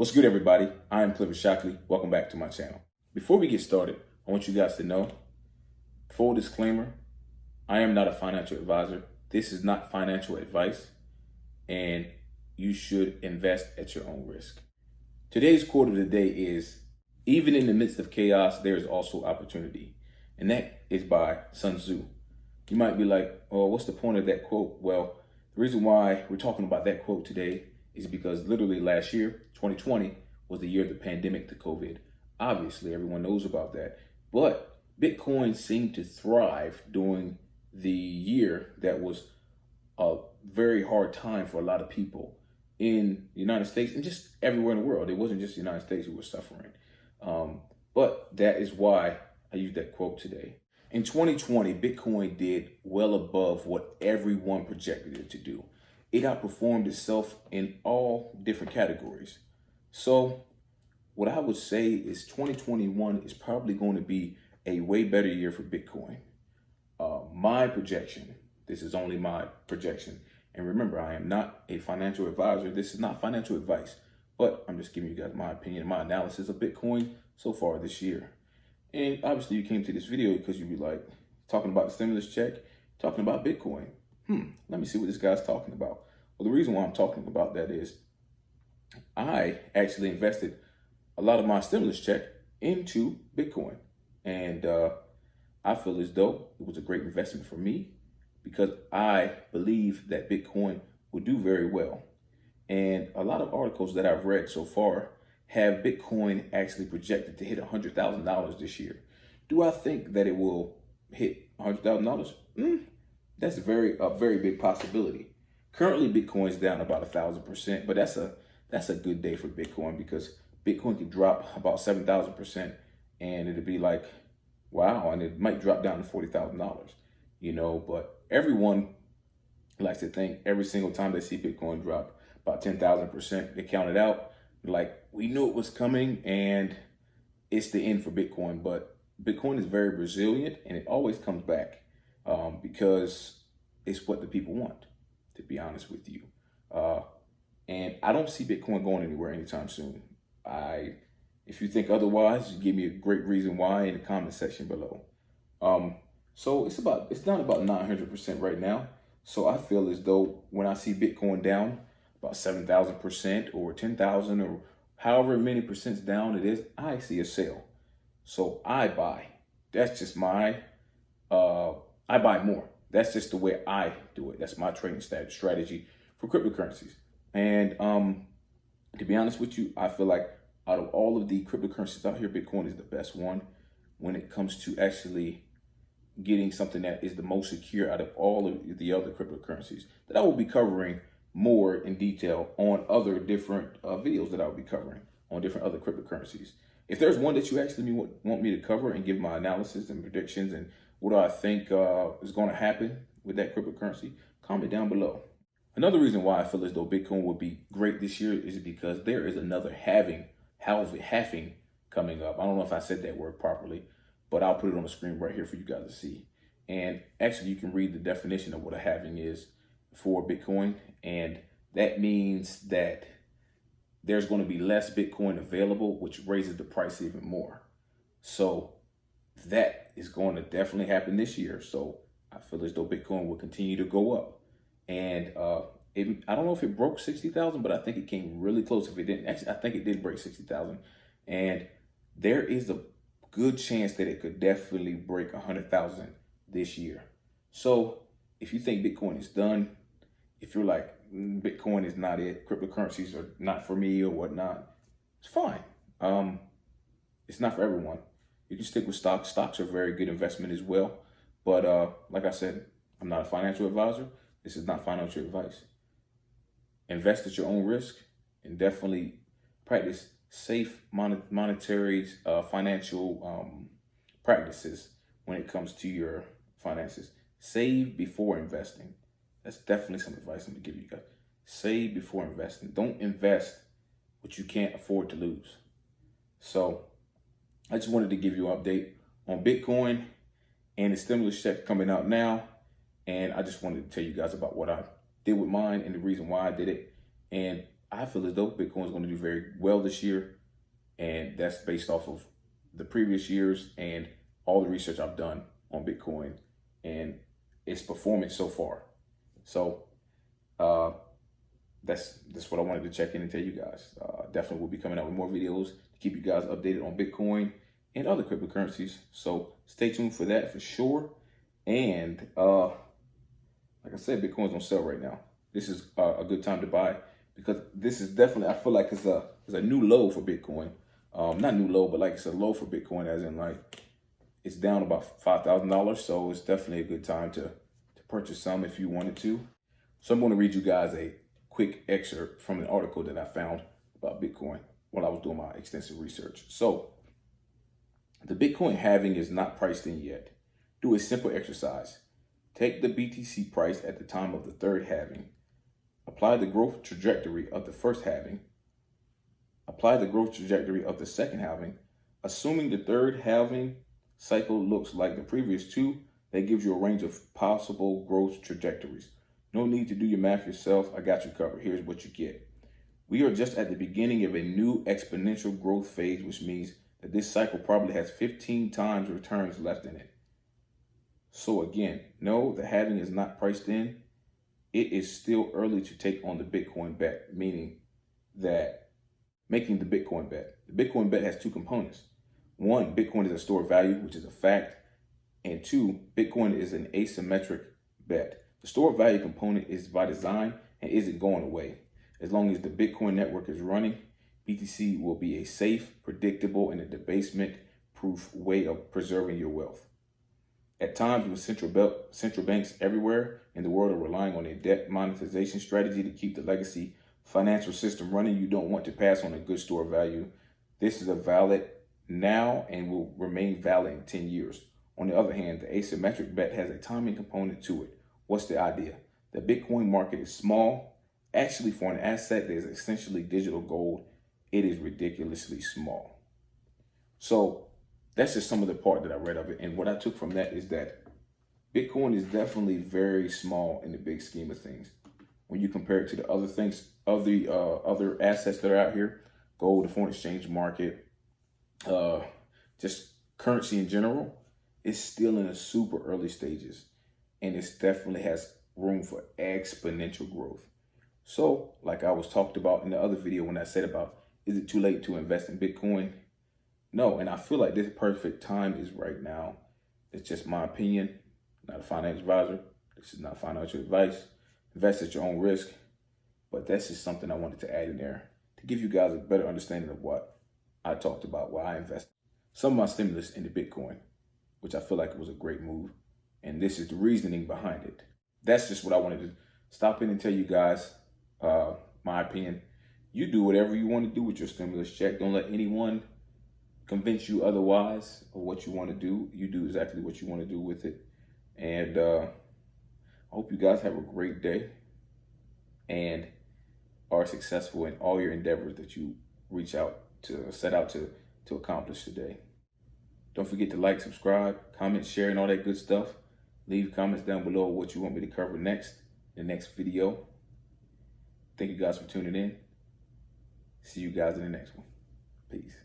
What's good, everybody? I am Clifford SHockley. Welcome back to my channel. Before we get started, I want you guys to know, full disclaimer, I am not a financial advisor. This is not financial advice, and you should invest at your own risk. Today's quote of the day is, even in the midst of chaos, there is also opportunity. And that is by Sun Tzu. You might be like, oh, what's the point of that quote? Well, the reason why we're talking about that quote today is because literally last year, 2020, was the year of the pandemic, the COVID. Obviously, everyone knows about that. But Bitcoin seemed to thrive during the year that was a very hard time for a lot of people in the United States and just everywhere in the world. It wasn't just the United States who was suffering. But that is why I used that quote today. In 2020, Bitcoin did well above what everyone projected it to do. It outperformed itself in all different categories. So what I would say is 2021 is probably going to be a way better year for Bitcoin. My projection, this is only my projection. And remember, I am not a financial advisor. This is not financial advice, but I'm just giving you guys my opinion, my analysis of Bitcoin so far this year. And obviously you came to this video because you'd be like, talking about the stimulus check, talking about Bitcoin. Let me see what this guy's talking about. Well, the reason why I'm talking about that is I actually invested a lot of my stimulus check into Bitcoin. And I feel as though it was a great investment for me because I believe that Bitcoin will do very well. And a lot of articles that I've read so far have Bitcoin actually projected to hit $100,000 this year. Do I think that it will hit $100,000? That's a very big possibility. Currently, Bitcoin's down about 1,000%, but that's a good day for Bitcoin because Bitcoin could drop about 7,000%, and it'd be like, wow, and it might drop down to $40,000. But everyone likes to think every single time they see Bitcoin drop about 10,000%, they count it out. Like, we knew it was coming and it's the end for Bitcoin, but Bitcoin is very resilient and it always comes back because it's what the people want, to be honest with you. And I don't see Bitcoin going anywhere anytime soon. If you think otherwise, just give me a great reason why in the comment section below. So it's down about 900% right now. So I feel as though when I see Bitcoin down about 7,000% or 10,000 or however many percents down it is, I see a sale. So I buy. That's just I buy more. That's just the way I do it. That's my trading strategy for cryptocurrencies. And to be honest with you, I feel like out of all of the cryptocurrencies out here, Bitcoin is the best one when it comes to actually getting something that is the most secure out of all of the other cryptocurrencies that I will be covering more in detail on other different videos that I'll be covering on different other cryptocurrencies. If there's one that you actually want me to cover and give my analysis and predictions and what do I think is going to happen with that cryptocurrency, comment down below. Another reason why I feel as though Bitcoin would be great this year is because there is another halving coming up. I don't know if I said that word properly, but I'll put it on the screen right here for you guys to see. And actually, you can read the definition of what a halving is for Bitcoin. And that means that there's going to be less Bitcoin available, which raises the price even more. So that is going to definitely happen this year. So I feel as though Bitcoin will continue to go up. And I don't know if it broke 60,000, but I think it came really close. If it didn't, actually, I think it did break 60,000. And there is a good chance that it could definitely break 100,000 this year. So if you think Bitcoin is done, if you're like, Bitcoin is not it, cryptocurrencies are not for me or whatnot, it's fine. It's not for everyone. You can stick with stocks. Stocks are a very good investment as well. But like I said, I'm not a financial advisor. This is not financial advice. Invest at your own risk and definitely practice safe monetary financial practices when it comes to your finances. Save before investing. That's definitely some advice I'm gonna give you guys. Save before investing. Don't invest what you can't afford to lose. So I just wanted to give you an update on Bitcoin and the stimulus check coming out now. And I just wanted to tell you guys about what I did with mine and the reason why I did it. And I feel as though Bitcoin is going to do very well this year. And that's based off of the previous years and all the research I've done on Bitcoin and its performance so far. So that's what I wanted to check in and tell you guys. Definitely will be coming out with more videos to keep you guys updated on Bitcoin and other cryptocurrencies. So stay tuned for that for sure. And like I said, Bitcoin's on sale right now. This is a good time to buy because this is definitely, I feel like it's a new low for Bitcoin. Not new low, but like it's a low for Bitcoin, as in like it's down about $5,000. So it's definitely a good time to purchase some if you wanted to. So I'm going to read you guys a quick excerpt from an article that I found about Bitcoin while I was doing my extensive research. So the Bitcoin halving is not priced in yet. Do a simple exercise. Take the BTC price at the time of the third halving. Apply the growth trajectory of the first halving. Apply the growth trajectory of the second halving. Assuming the third halving cycle looks like the previous two, that gives you a range of possible growth trajectories. No need to do your math yourself. I got you covered. Here's what you get. We are just at the beginning of a new exponential growth phase, which means that this cycle probably has 15 times returns left in it. So again, no, the halving is not priced in. It is still early to take on the Bitcoin bet, meaning that making the Bitcoin bet. The Bitcoin bet has two components. One, Bitcoin is a store of value, which is a fact. And two, Bitcoin is an asymmetric bet. The store of value component is by design and isn't going away. As long as the Bitcoin network is running, BTC will be a safe, predictable, and a debasement-proof way of preserving your wealth. At times when central banks everywhere in the world are relying on a debt monetization strategy to keep the legacy financial system running, you don't want to pass on a good store of value. This is a valid now and will remain valid in 10 years. On the other hand, the asymmetric bet has a timing component to it. What's the idea? The Bitcoin market is small. Actually, for an asset that is essentially digital gold, it is ridiculously small. So that's just some of the part that I read of it. And what I took from that is that Bitcoin is definitely very small in the big scheme of things. When you compare it to the other things, other assets that are out here, gold, the foreign exchange market, just currency in general, it's still in the super early stages. And it definitely has room for exponential growth. So, like I was talked about in the other video when I said about, is it too late to invest in Bitcoin? No, and I feel like this perfect time is right now. It's just my opinion, not a financial advisor. This is not financial advice. Invest at your own risk. But that's just something I wanted to add in there to give you guys a better understanding of what I talked about, why I invested. Some of my stimulus into Bitcoin, which I feel like it was a great move. And this is the reasoning behind it. That's just what I wanted to stop in and tell you guys, my opinion. You do whatever you want to do with your stimulus check. Don't let anyone convince you otherwise of what you want to do. You do exactly what you want to do with it. And I hope you guys have a great day and are successful in all your endeavors that you set out to accomplish today. Don't forget to like, subscribe, comment, share, and all that good stuff. Leave comments down below what you want me to cover next in the next video. Thank you guys for tuning in. See you guys in the next one. Peace.